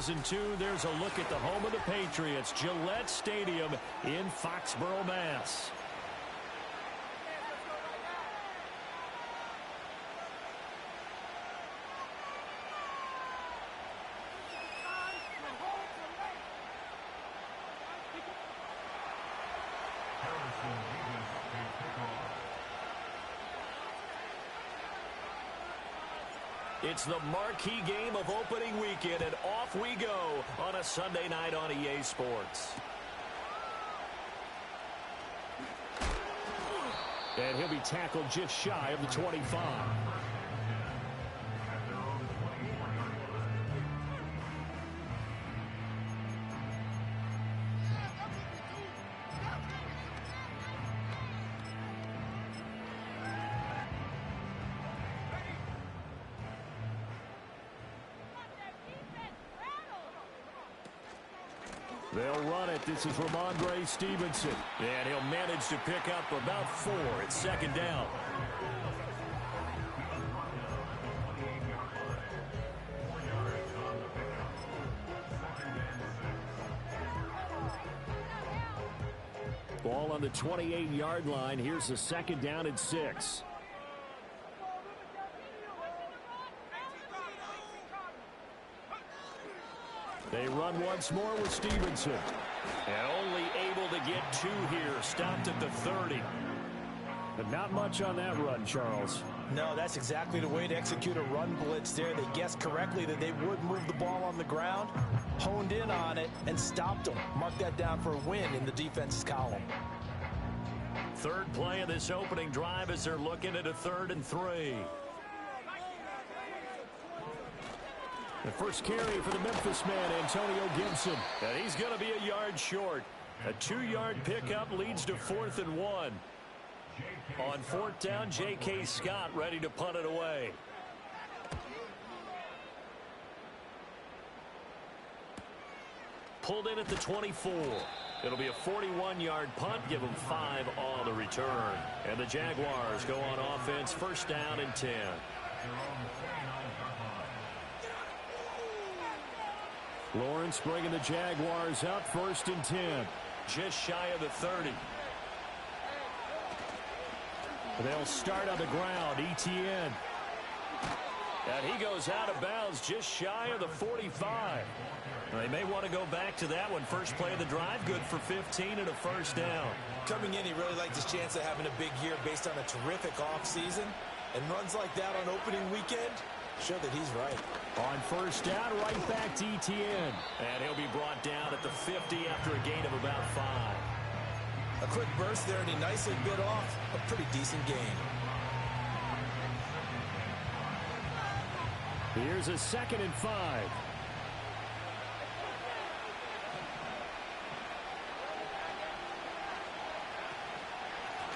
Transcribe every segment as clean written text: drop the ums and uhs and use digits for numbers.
Season 2, there's a look at the home of the Patriots, Gillette Stadium in Foxborough, Mass. It's the marquee game of opening weekend, and off we go on a Sunday night on EA Sports. And he'll be tackled just shy of the 25. They'll run it. This is Ramondre Stevenson. And he'll manage to pick up about 4. It's second down. Ball on the 28-yard line. Here's the second down and 6. They run once more with Stevenson. And only able to get 2 here. Stopped at the 30. But not much on that run, Charles. No, that's exactly the way to execute a run blitz there. They guessed correctly that they would move the ball on the ground, honed in on it, and stopped them. Mark that down for a win in the defense's column. Third play of this opening drive as they're looking at a 3rd and 3. The first carry for the Memphis man, Antonio Gibson. And he's going to be a yard short. A 2-yard pickup leads to 4th and 1. On 4th down, J.K. Scott ready to punt it away. Pulled in at the 24. It'll be a 41-yard punt. Give them 5 on the return. And the Jaguars go on offense, first down and 10. Lawrence bringing the Jaguars up, 1st and 10. Just shy of the 30. They'll start on the ground. Etienne. And he goes out of bounds just shy of the 45. They may want to go back to that one. First play of the drive, good for 15 and a first down. Coming in, he really liked his chance of having a big year based on a terrific offseason. And runs like that on opening weekend show that he's right. On first down, right back to Etienne. And he'll be brought down at the 50 after a gain of about 5. A quick burst there, and he nicely bit off a pretty decent gain. Here's a 2nd and 5.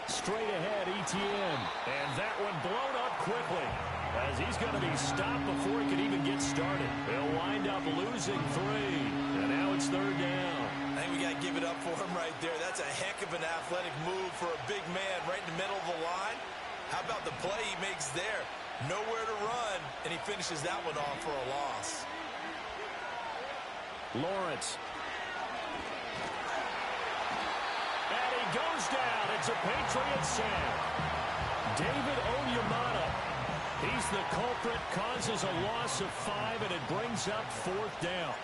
Straight ahead, Etienne. And that one blown up quickly, as he's going to be stopped before he can even get started. They'll wind up losing 3. And now it's 3rd down. I think we got to give it up for him right there. That's a heck of an athletic move for a big man right in the middle of the line. How about the play he makes there? Nowhere to run, and he finishes that one off for a loss. Lawrence. And he goes down. It's a Patriot sack. David Onyemata. He's the culprit, causes a loss of 5, and it brings up 4th down.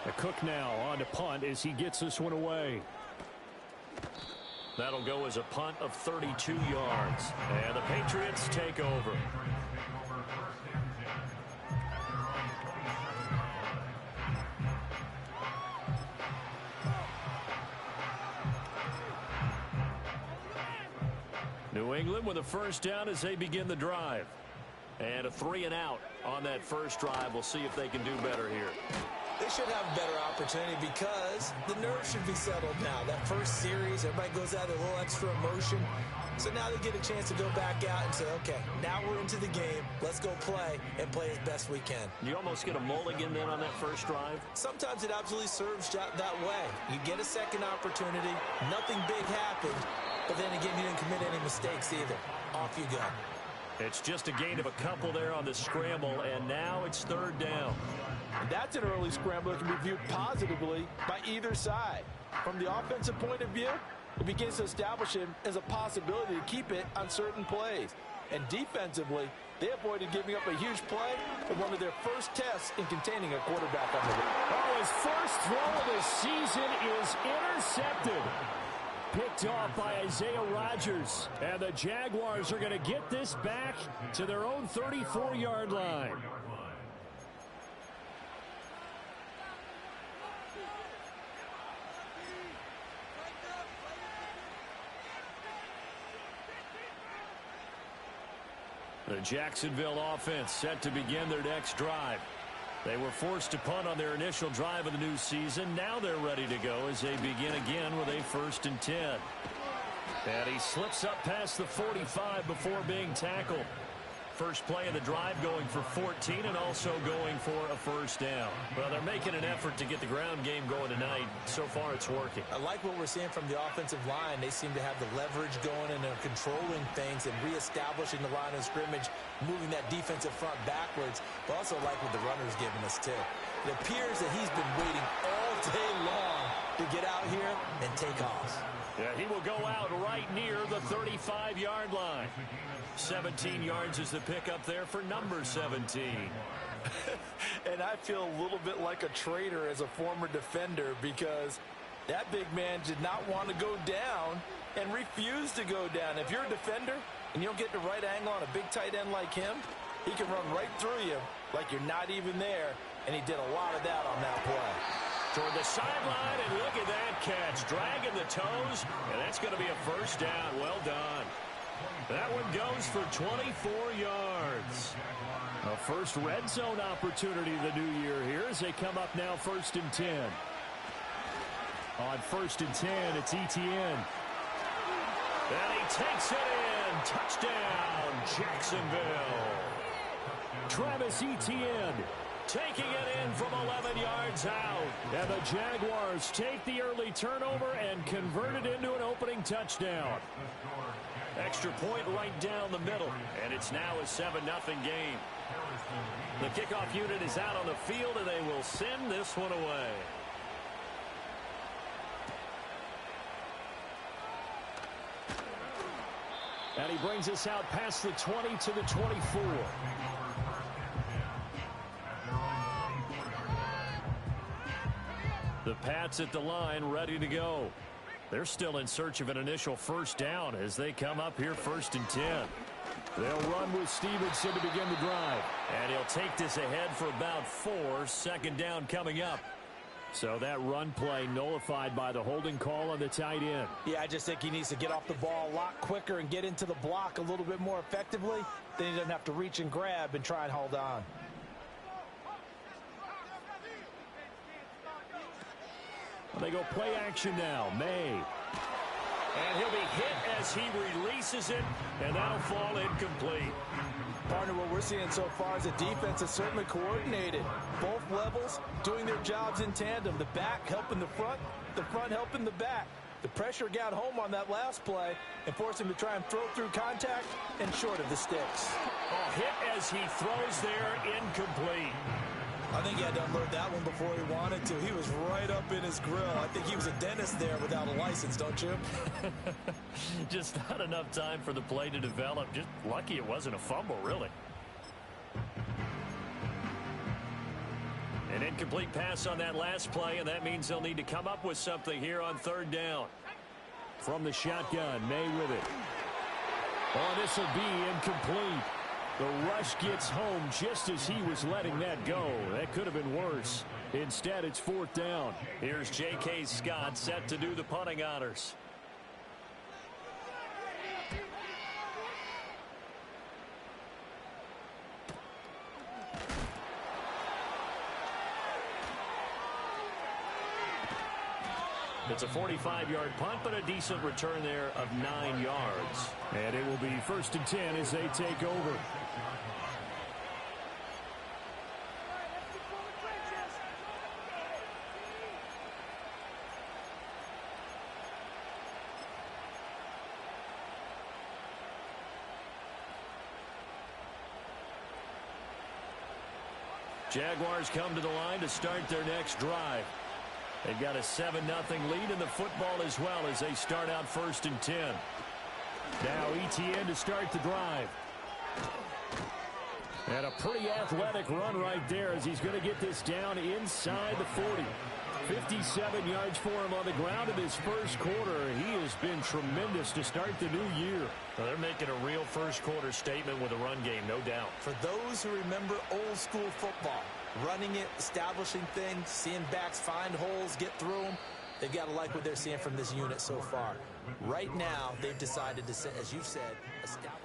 The Cook now on to punt as he gets this one away. That'll go as a punt of 32 yards. And the Patriots take over. New England with a first down as they begin the drive. And a 3 and out on that first drive. We'll see if they can do better here. They should have a better opportunity because the nerves should be settled now. That first series, everybody goes out with a little extra emotion. So now they get a chance to go back out and say, okay, now we're into the game. Let's go play and play as best we can. You almost get a mulligan then on that first drive? Sometimes it absolutely serves that way. You get a second opportunity. Nothing big happened. But then again, you didn't commit any mistakes either. Off you go. It's just a gain of a couple there on the scramble, and now it's third down. And that's an early scramble that can be viewed positively by either side. From the offensive point of view, it begins to establish him as a possibility to keep it on certain plays. And defensively, they avoided giving up a huge play in one of their first tests in containing a quarterback on the ground. Oh, his first throw of the season is intercepted. Picked off by Isaiah Rodgers. And the Jaguars are going to get this back to their own 34-yard line. The Jacksonville offense set to begin their next drive. They were forced to punt on their initial drive of the new season. Now they're ready to go as they begin again with a 1st and 10. And he slips up past the 45 before being tackled. First play of the drive going for 14 and also going for a 1st down. Well, they're making an effort to get the ground game going tonight. So far, it's working. I like what we're seeing from the offensive line. They seem to have the leverage going and they're controlling things and reestablishing the line of scrimmage, moving that defensive front backwards. But also like what the runner's giving us, too. It appears that he's been waiting all day long to get out here and take off. Yeah, he will go out right near the 35-yard line. 17 yards is the pickup there for number 17. And I feel a little bit like a traitor as a former defender because that big man did not want to go down and refused to go down. If you're a defender and you don't get the right angle on a big tight end like him, he can run right through you like you're not even there, and he did a lot of that on that play. Toward the sideline, and look at that catch. Dragging the toes, and that's going to be a 1st down. Well done. That one goes for 24 yards. A first red zone opportunity the new year here as they come up now 1st and 10. On 1st and 10, it's Etienne. And he takes it in. Touchdown, Jacksonville. Travis Etienne taking it in from 11 yards out. And the Jaguars take the early turnover and convert it into an opening touchdown. Extra point right down the middle. And it's now a 7-0 game. The kickoff unit is out on the field, and they will send this one away. And he brings us out past the 20 to the 24. The Pats at the line, ready to go. They're still in search of an initial 1st down as they come up here 1st and 10. They'll run with Stevenson to begin the drive. And he'll take this ahead for about 4. 2nd down coming up. So that run play nullified by the holding call on the tight end. Yeah, I just think he needs to get off the ball a lot quicker and get into the block a little bit more effectively. Then he doesn't have to reach and grab and try and hold on. They go play action now. May. And he'll be hit as he releases it, and that'll fall incomplete. Partner, what we're seeing so far is the defense is certainly coordinated. Both levels doing their jobs in tandem. The back helping the front helping the back. The pressure got home on that last play and forced him to try and throw through contact and short of the sticks. Oh, hit as he throws there, incomplete. I think he had to unload that one before he wanted to. He was right up in his grill. I think he was a dentist there without a license, don't you? Just not enough time for the play to develop. Just lucky it wasn't a fumble, really. An incomplete pass on that last play, and that means they'll need to come up with something here on 3rd down. From the shotgun, May with it. Oh, this will be incomplete. The rush gets home just as he was letting that go. That could have been worse. Instead, it's 4th down. Here's J.K. Scott set to do the punting honors. It's a 45-yard punt, but a decent return there of 9 yards. And it will be 1st and 10 as they take over. Jaguars come to the line to start their next drive. They've got a 7-0 lead in the football as well as they start out 1st and 10. Now ETN to start the drive. And a pretty athletic run right there as he's going to get this down inside the 40. 57 yards for him on the ground in this first quarter. He has been tremendous to start the new year. Well, they're making a real first-quarter statement with a run game, no doubt. For those who remember old-school football, running it, establishing things, seeing backs find holes, get through them, they've got to like what they're seeing from this unit so far. Right now, they've decided to, as you said, establish.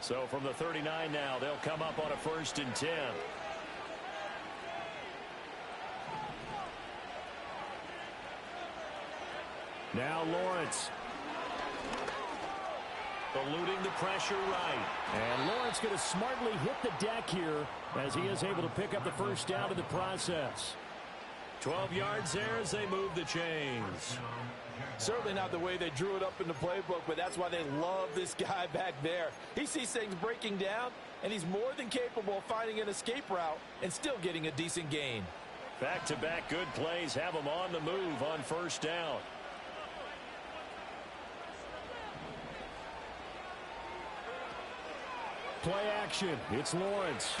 So from the 39 now, they'll come up on a 1st and 10. Now Lawrence. Eluding the pressure right. And Lawrence going to smartly hit the deck here as he is able to pick up the first down in the process. 12 yards there as they move the chains. Certainly not the way they drew it up in the playbook, but that's why they love this guy back there. He sees things breaking down, and he's more than capable of finding an escape route and still getting a decent gain. Back-to-back good plays have him on the move on 1st down. Play action. It's Lawrence.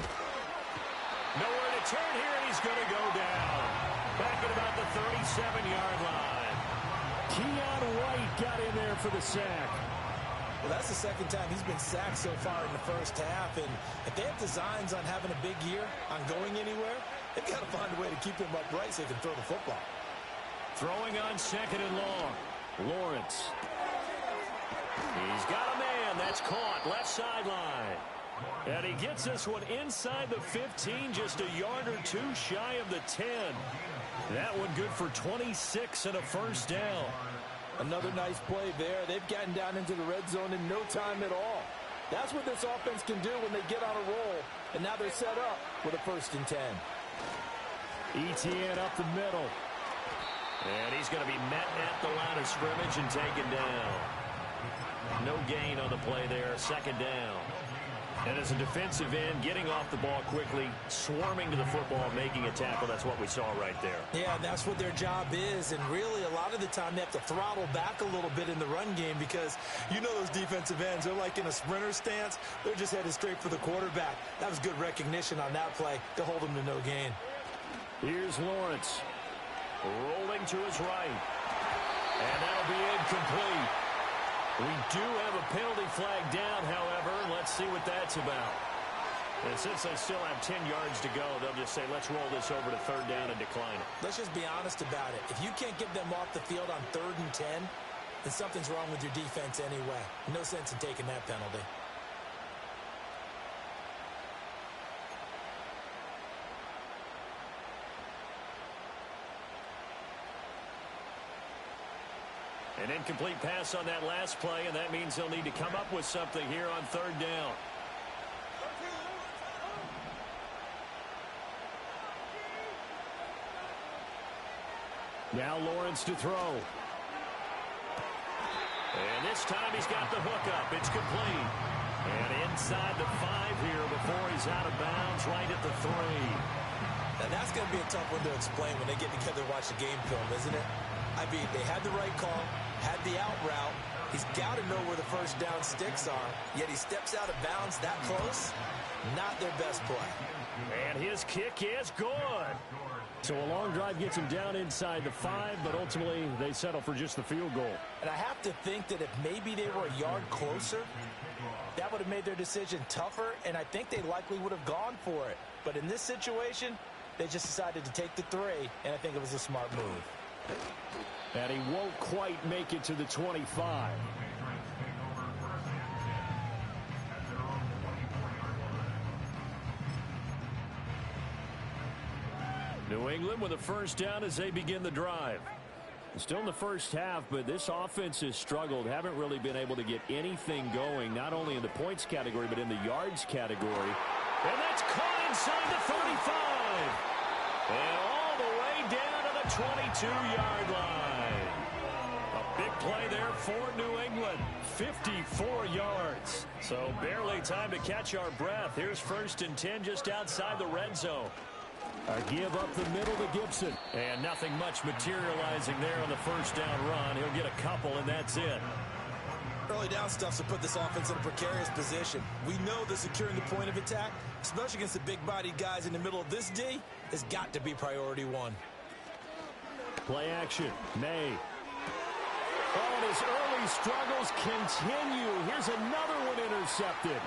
Nowhere to turn here, and he's going to go down. Back at about the 37-yard line. Keon White got in there for the sack. Well, that's the second time he's been sacked so far in the first half. And if they have designs on having a big year, on going anywhere, they've got to find a way to keep him upright so they can throw the football. Throwing on 2nd and long. Lawrence. He's got a man. That's caught. Left sideline. And he gets this one inside the 15, just a yard or two shy of the 10. That one good for 26 and a first down. Another nice play there. They've gotten down into the red zone in no time at all. That's what this offense can do when they get on a roll. And now they're set up with a 1st and 10. ETN up the middle. And he's going to be met at the line of scrimmage and taken down. No gain on the play there. 2nd down. And as a defensive end, getting off the ball quickly, swarming to the football, making a tackle, that's what we saw right there. Yeah, that's what their job is. And really, a lot of the time, they have to throttle back a little bit in the run game because you know those defensive ends, they're like in a sprinter stance. They're just headed straight for the quarterback. That was good recognition on that play to hold them to no gain. Here's Lawrence. Rolling to his right. And that'll be incomplete. We do have a penalty flag down, however. Let's see what that's about. And since they still have 10 yards to go, they'll just say, let's roll this over to 3rd down and decline it. Let's just be honest about it. If you can't get them off the field on 3rd and 10, then something's wrong with your defense anyway. No sense in taking that penalty. An incomplete pass on that last play, and that means they'll need to come up with something here on 3rd down. Now Lawrence to throw. And this time he's got the hookup. It's complete. And inside the 5 here before he's out of bounds, right at the 3. Now that's going to be a tough one to explain when they get together and watch the game film, isn't it? I mean, they had the right call, had the out route. He's got to know where the 1st down sticks are, yet he steps out of bounds that close. Not their best play. And his kick is good. So a long drive gets him down inside the 5, but ultimately they settle for just the field goal. And I have to think that if maybe they were a yard closer, that would have made their decision tougher, and I think they likely would have gone for it. But in this situation, they just decided to take the 3, and I think it was a smart move. And he won't quite make it to the 25. New England with a first down as they begin the drive. Still in the first half, but this offense has struggled. Haven't really been able to get anything going, not only in the points category, but in the yards category. And that's caught inside the 35. And all the way down to the 22-yard line. A big play there for New England. 54 yards. So barely time to catch our breath. Here's 1st and 10 just outside the red zone. A give up the middle to Gibson. And nothing much materializing there on the first down run. He'll get a couple, and that's it. Early down stuff to put this offense in a precarious position. We know that securing the point of attack, especially against the big-bodied guys in the middle of this D, has got to be priority one. Play action. May. Oh, and his early struggles continue. Here's another one intercepted.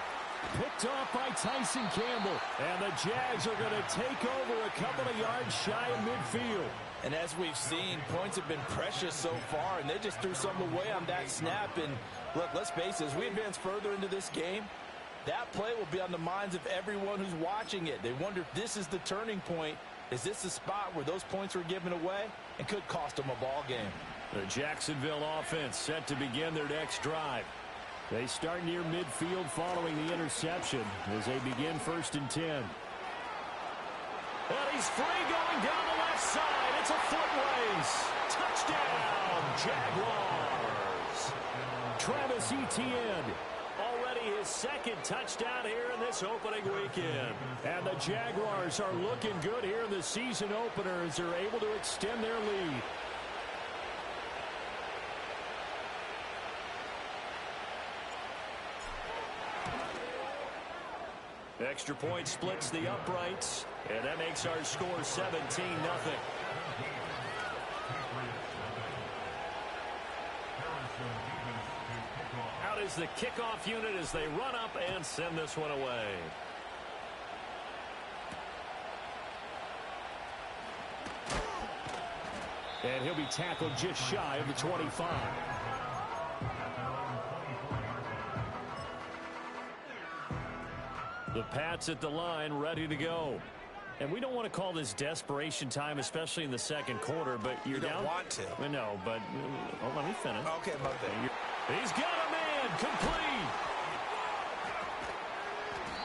Picked off by Tyson Campbell. And the Jags are going to take over a couple of yards shy of midfield. And as we've seen, points have been precious so far, and they just threw some away on that snap. And look, let's face it, as we advance further into this game, that play will be on the minds of everyone who's watching it. They wonder if this is the turning point. Is this the spot where those points were given away and could cost them a ball game? The Jacksonville offense set to begin their next drive. They start near midfield following the interception as they begin 1st and 10. And he's free going down the left side. It's a foot race. Touchdown, Jaguars. Travis Etienne. Already his 2nd touchdown here in this opening weekend. And the Jaguars are looking good here in the season opener as they're able to extend their lead. Extra point splits the uprights, and that makes our score 17-0. Out is the kickoff unit as they run up and send this one away. And he'll be tackled just shy of the 25. The Pats at the line, ready to go. And we don't want to call this desperation time, especially in the second quarter, but you're down. You don't want to. I know, but let me finish. Okay, my bad. He's got a man, complete.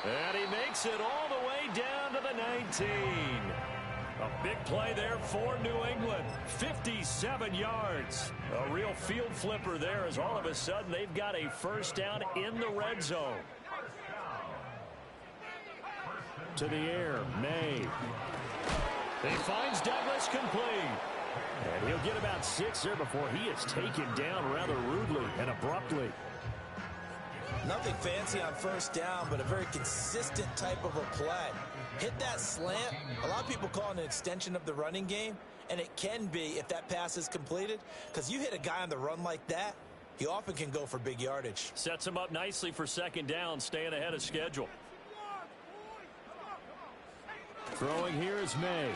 And he makes it all the way down to the 19. A big play there for New England. 57 yards. A real field flipper there as all of a sudden they've got a first down in the red zone. To the air, May. He finds Douglas complete. And he'll get about 6 there before he is taken down rather rudely and abruptly. Nothing fancy on first down, but a very consistent type of a play. Hit that slant. A lot of people call it an extension of the running game, and it can be if that pass is completed, because you hit a guy on the run like that, he often can go for big yardage. Sets him up nicely for second down, staying ahead of schedule. Throwing here is May.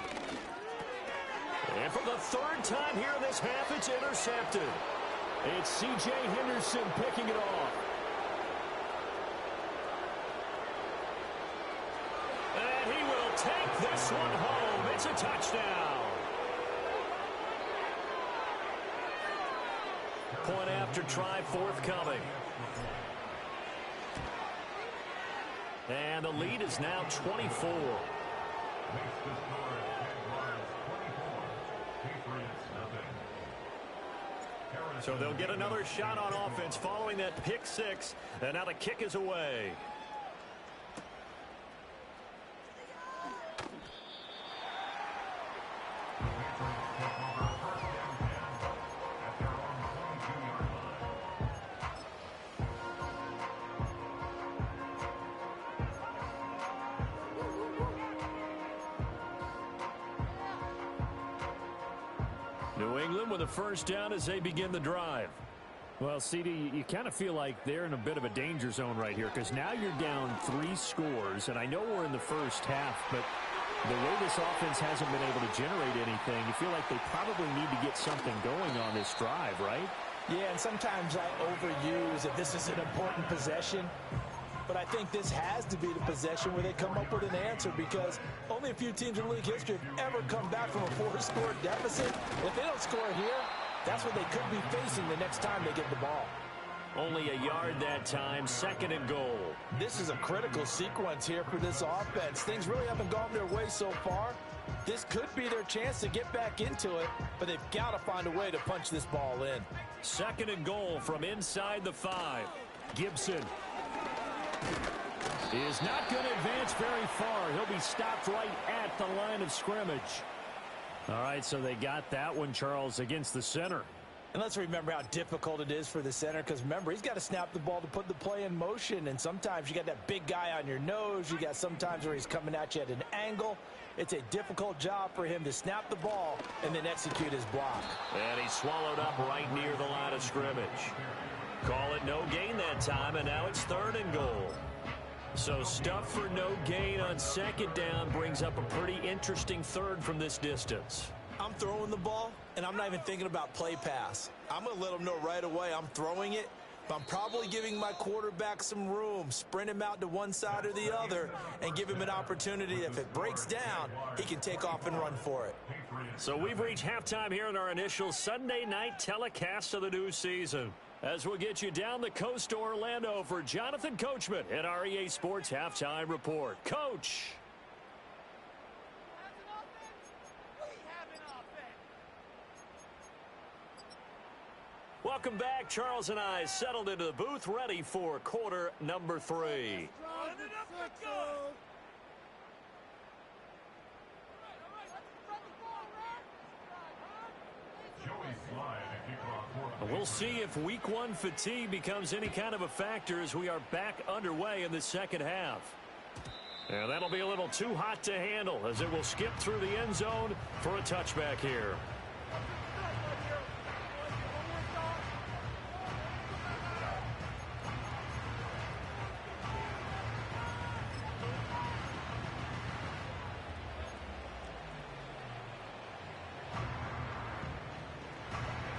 And for the 3rd time here in this half, it's intercepted. It's C.J. Henderson picking it off. And he will take this one home. It's a touchdown. Point after try forthcoming. And the lead is now 24. So they'll get another shot on offense following that pick 6. And now the kick is away. New England with a first down as they begin the drive. Well, CD, you kind of feel like they're in a bit of a danger zone right here because now you're down 3 scores, and I know we're in the first half, but the way this offense hasn't been able to generate anything, you feel like they probably need to get something going on this drive, right? Yeah, and sometimes I overuse if this is an important possession. But I think this has to be the possession where they come up with an answer because only a few teams in league history have ever come back from a 4-score deficit. If they don't score here, that's what they could be facing the next time they get the ball. Only a yard that time, 2nd and goal. This is a critical sequence here for this offense. Things really haven't gone their way so far, This could be their chance to get back into it, but they've got to find a way to punch this ball in. 2nd and goal from inside the 5. Gibson is not going to advance very far. He'll be stopped right at the line of scrimmage. All right, so they got that one, Charles, against the center. And let's remember how difficult it is for the center, because remember, he's got to snap the ball to put the play in motion, and sometimes you got that big guy on your nose. You got sometimes where he's coming at you at an angle. It's a difficult job for him to snap the ball and then execute his block. And he's swallowed up right near the line of scrimmage. Call it no gain that time, and now it's 3rd and goal. So stuff for no gain on 2nd down brings up a pretty interesting 3rd from this distance. I'm throwing the ball, and I'm not even thinking about play pass. I'm going to let them know right away I'm throwing it, but I'm probably giving my quarterback some room, sprint him out to one side or the other, and give him an opportunity. If it breaks down, he can take off and run for it. So we've reached halftime here in our initial Sunday night telecast of the new season. As we'll get you down the coast to Orlando for Jonathan Coachman at our EA Sports Halftime Report. Coach. Welcome back. Charles and I settled into the booth, ready for quarter number 3. We'll see if week 1 fatigue becomes any kind of a factor as we are back underway in the 2nd half. And that'll be a little too hot to handle as it will skip through the end zone for a touchback here.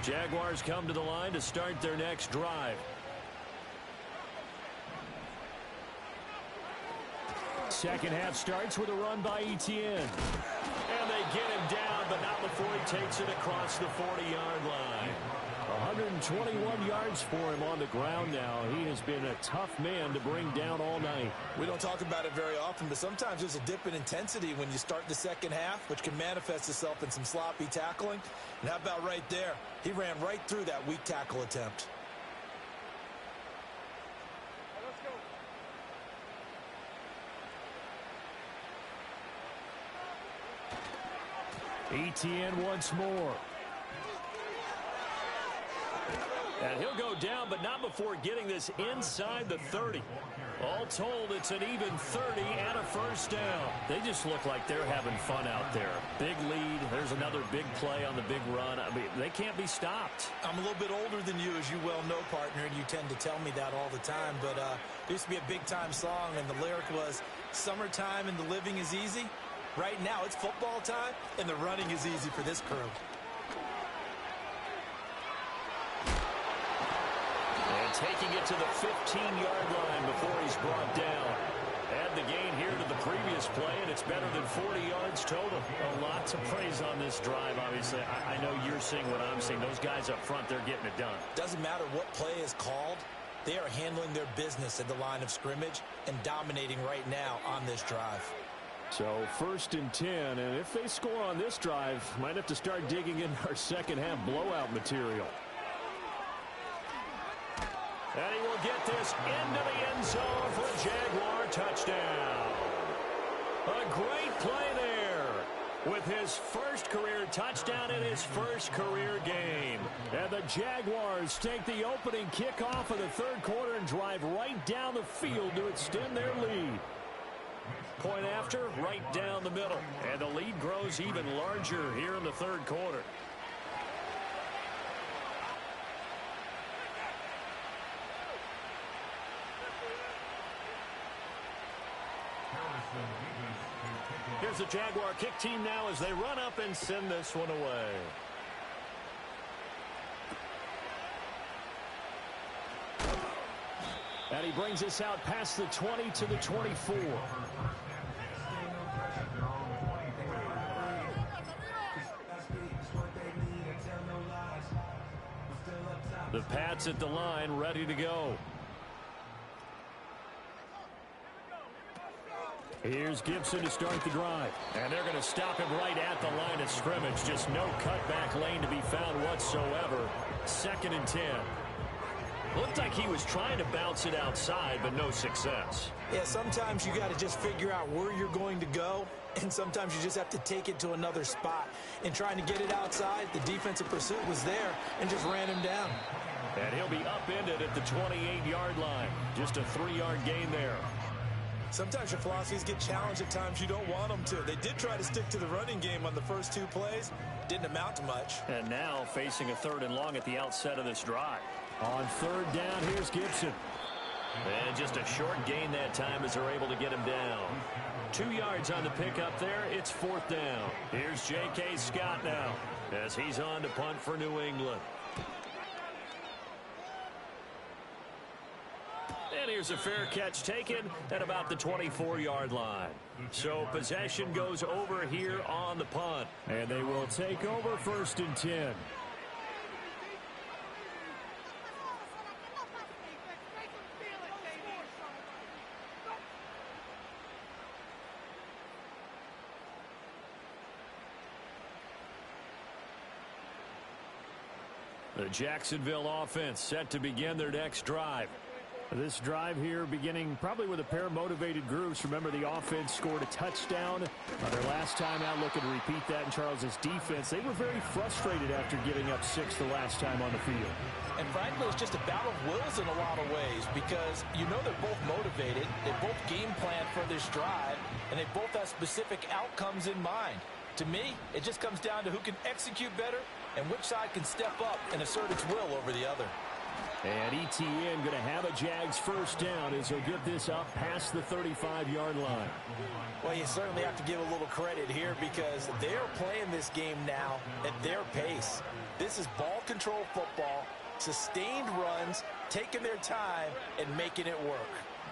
Jaguars come to the line to start their next drive. 2nd half starts with a run by Etienne. And they get him down, but not before he takes it across the 40-yard line. 121 yards for him on the ground now. He has been a tough man to bring down all night. We don't talk about it very often, but sometimes there's a dip in intensity when you start the 2nd half, which can manifest itself in some sloppy tackling. And how about right there? He ran right through that weak tackle attempt. Etienne once more. And he'll go down, but not before getting this inside the 30. All told, it's an even 30 and a 1st down. They just look like they're having fun out there. Big lead. There's another big play on the big run. I mean, they can't be stopped. I'm a little bit older than you, as you well know, partner, and you tend to tell me that all the time. But there used to be a big-time song, and the lyric was, "Summertime and the living is easy." Right now, it's football time, and the running is easy for this crew. And taking it to the 15-yard line before he's brought down. Add the gain here to the previous play, and it's better than 40 yards total. A lot to praise on this drive, obviously. I know you're seeing what I'm seeing. Those guys up front, they're getting it done. Doesn't matter what play is called. They are handling their business at the line of scrimmage and dominating right now on this drive. So 1st and 10, and if they score on this drive, might have to start digging in our 2nd half blowout material. And he will get this into the end zone for a Jaguar touchdown. A great play there with his 1st career touchdown in his 1st career game. And the Jaguars take the opening kickoff of the 3rd quarter and drive right down the field to extend their lead. Point after, right down the middle. And the lead grows even larger here in the 3rd quarter. Here's the Jaguar kick team now as they run up and send this one away. And he brings us out past the 20 to the 24. The Pats at the line, ready to go. Here's Gibson to start the drive. And they're going to stop him right at the line of scrimmage. Just no cutback lane to be found whatsoever. 2nd and 10. Looked like he was trying to bounce it outside, but no success. Yeah, sometimes you got to just figure out where you're going to go, and sometimes you just have to take it to another spot. In trying to get it outside, the defensive pursuit was there and just ran him down. And he'll be upended at the 28-yard line. Just a 3-yard gain there. Sometimes your philosophies get challenged at times you don't want them to. They did try to stick to the running game on the first 2 plays. Didn't amount to much. And now facing a 3rd and long at the outset of this drive. On 3rd down, here's Gibson. And just a short gain that time as they're able to get him down. 2 yards on the pickup there. It's 4th down. Here's J.K. Scott now as he's on to punt for New England. And here's a fair catch taken at about the 24-yard line. So possession goes over here on the punt. And they will take over 1st and 10. The Jacksonville offense set to begin their next drive. This drive here beginning probably with a pair of motivated groups. Remember, the offense scored a touchdown their last time out, looking to repeat that in Charles's defense. They were very frustrated after giving up 6 the last time on the field. And frankly, it's just a battle of wills in a lot of ways because you know they're both motivated. They both game plan for this drive, and they both have specific outcomes in mind. To me, it just comes down to who can execute better and which side can step up and assert its will over the other. And ETN going to have a Jags 1st down as he'll get this up past the 35-yard line. Well, you certainly have to give a little credit here because they're playing this game now at their pace. This is ball control football, sustained runs, taking their time, and making it work.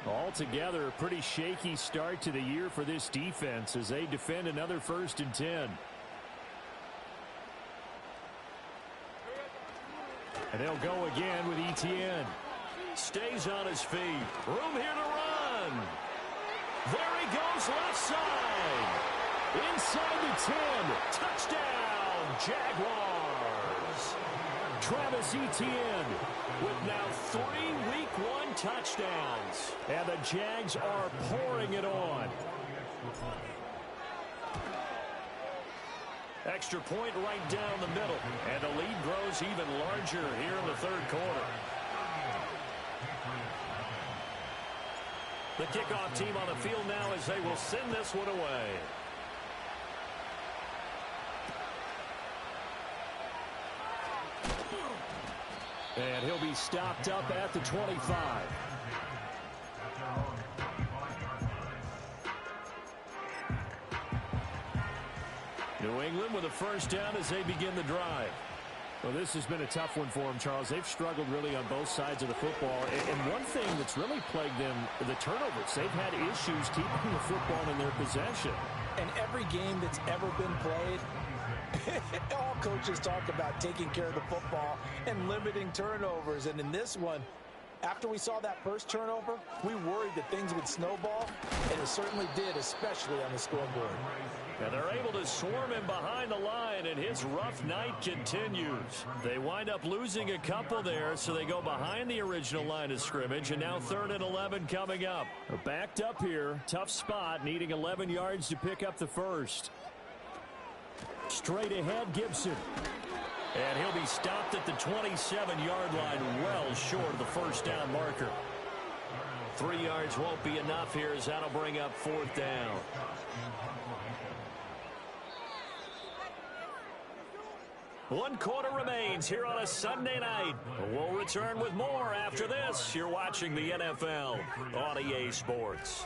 Altogether, a pretty shaky start to the year for this defense as they defend another 1st and 10. And they'll go again with ETN. Stays on his feet. Room here to run. There he goes left side. Inside the 10. Touchdown, Jaguars. Travis Etienne with now 3 Week 1 touchdowns. And the Jags are pouring it on. Extra point right down the middle. And the lead grows even larger here in the 3rd quarter. The kickoff team on the field now as they will send this one away. And he'll be stopped up at the 25. New England with a 1st down as they begin the drive. Well, this has been a tough one for them, Charles. They've struggled really on both sides of the football. And one thing that's really plagued them, the turnovers. They've had issues keeping the football in their possession. And every game that's ever been played, all coaches talk about taking care of the football and limiting turnovers. And in this one, after we saw that first turnover, we worried that things would snowball, and it certainly did, especially on the scoreboard. And they're able to swarm him behind the line, and his rough night continues. They wind up losing a couple there, so they go behind the original line of scrimmage, and now 3rd and 11 coming up. Backed up here, tough spot, needing 11 yards to pick up the 1st. Straight ahead, Gibson. And he'll be stopped at the 27-yard line, well short of the 1st down marker. 3 yards won't be enough here as that'll bring up 4th down. One quarter remains here on a Sunday night. We'll return with more after this. You're watching the NFL on EA Sports.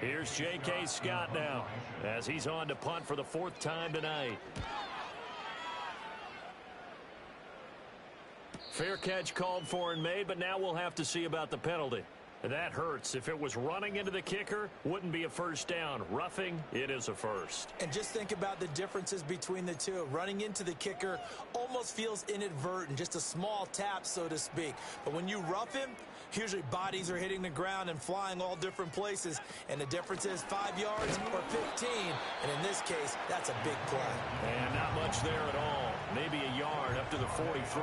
Here's J.K. Scott now as he's on to punt for the 4th time tonight. Fair catch called for and made, but now we'll have to see about the penalty. That hurts. If it was running into the kicker, wouldn't be a first down. Roughing, it is a first. And just think about the differences between the two. Running into the kicker almost feels inadvertent, just a small tap, so to speak. But when you rough him, usually bodies are hitting the ground and flying all different places. And the difference is 5 yards or 15. And in this case, that's a big play. And not much there at all. Maybe a yard up to the 43.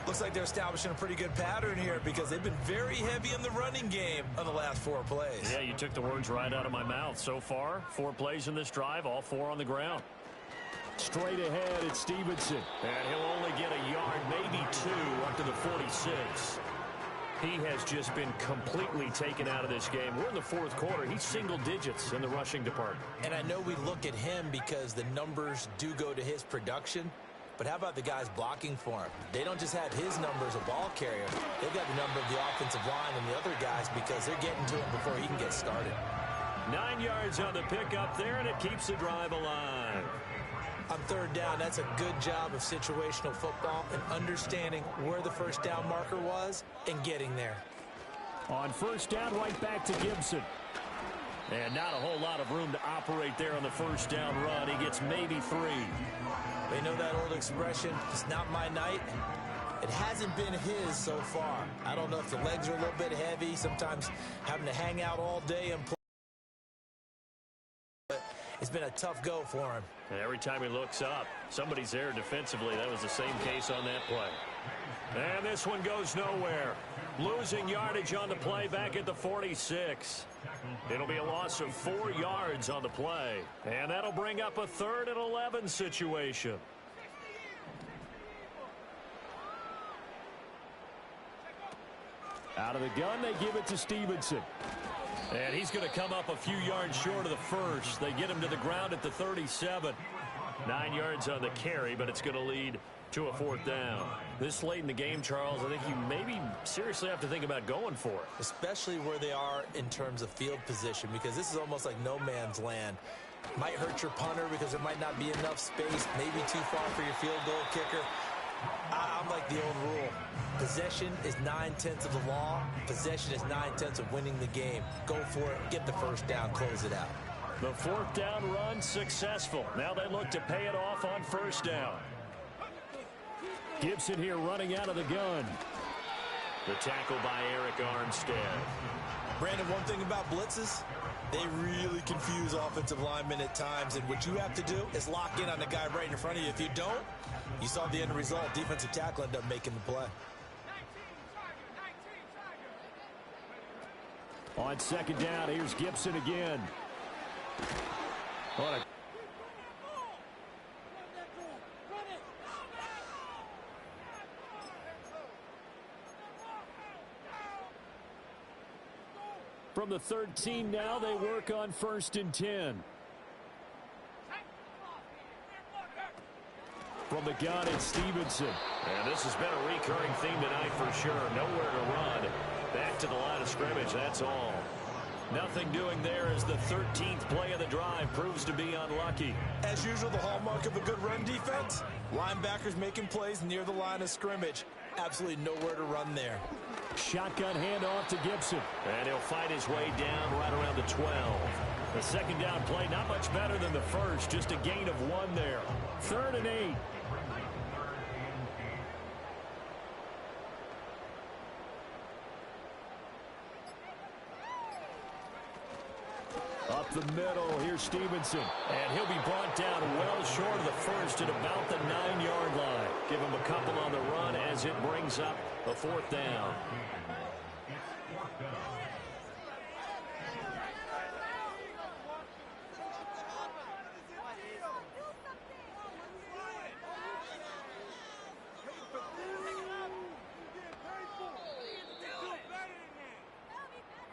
Looks like they're establishing a pretty good pattern here because they've been very heavy in the running game on the last 4 plays. Yeah, you took the words right out of my mouth. So far, 4 plays in this drive, all 4 on the ground. Straight ahead, it's Stevenson. And he'll only get a yard, maybe 2, up to the 46. He has just been completely taken out of this game. We're in the 4th quarter. He's single digits in the rushing department. And I know we look at him because the numbers do go to his production. But how about the guys blocking for him? They don't just have his number as a ball carrier. They've got the number of the offensive line and the other guys because they're getting to him before he can get started. 9 yards on the pickup there, and it keeps the drive alive. On 3rd down, that's a good job of situational football and understanding where the first down marker was and getting there. On 1st down, right back to Gibson. And not a whole lot of room to operate there on the 1st down run. He gets maybe 3. They know that old expression, it's not my night. It hasn't been his so far. I don't know if the legs are a little bit heavy, sometimes having to hang out all day and play. But it's been a tough go for him. And every time he looks up, somebody's there defensively. That was the same case on that play. And this one goes nowhere. Losing yardage on the play back at the 46. It'll be a loss of 4 yards on the play. And that'll bring up a 3rd and 11 situation. Out of the gun, they give it to Stevenson. And he's going to come up a few yards short of the first. They get him to the ground at the 37. 9 yards on the carry, but it's going to lead to a 4th down. This late in the game, Charles, I think you maybe seriously have to think about going for it. Especially where they are in terms of field position, because this is almost like no man's land. Might hurt your punter because there might not be enough space, maybe too far for your field goal kicker. I'm like the old rule. Possession is 9/10 of the law. Possession is 9/10 of winning the game. Go for it, get the first down, close it out. The 4th down run successful. Now they look to pay it off on 1st down. Gibson here running out of the gun. The tackle by Eric Armstead. Brandon, one thing about blitzes, they really confuse offensive linemen at times, and what you have to do is lock in on the guy right in front of you. If you don't, you saw the end result. Defensive tackle ended up making the play. On 2nd down, here's Gibson again. What a From the 13 now, they work on 1st and 10. From the gun, it's Stevenson. And this has been a recurring theme tonight for sure. Nowhere to run. Back to the line of scrimmage, that's all. Nothing doing there as the 13th play of the drive proves to be unlucky. As usual, the hallmark of a good run defense, linebackers making plays near the line of scrimmage. Absolutely nowhere to run there. Shotgun handoff to Gibson. And he'll fight his way down right around the 12. The 2nd down play, not much better than the first, just a gain of 1 there. 3rd and 8. Up the middle, here's Stevenson. And he'll be brought down well short of the first at about the 9-yard line. Give him a couple on the run as it brings up a 4th down.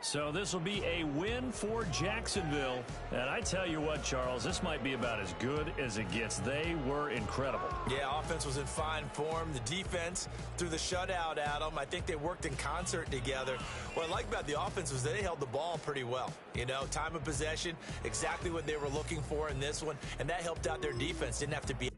So this will be a win for Jacksonville. And I tell you what, Charles, this might be about as good as it gets. They were incredible. Yeah, offense was in fine form. The defense threw the shutout at them. I think they worked in concert together. What I like about the offense was they held the ball pretty well. You know, time of possession, exactly what they were looking for in this one. And that helped out their defense. Didn't have to be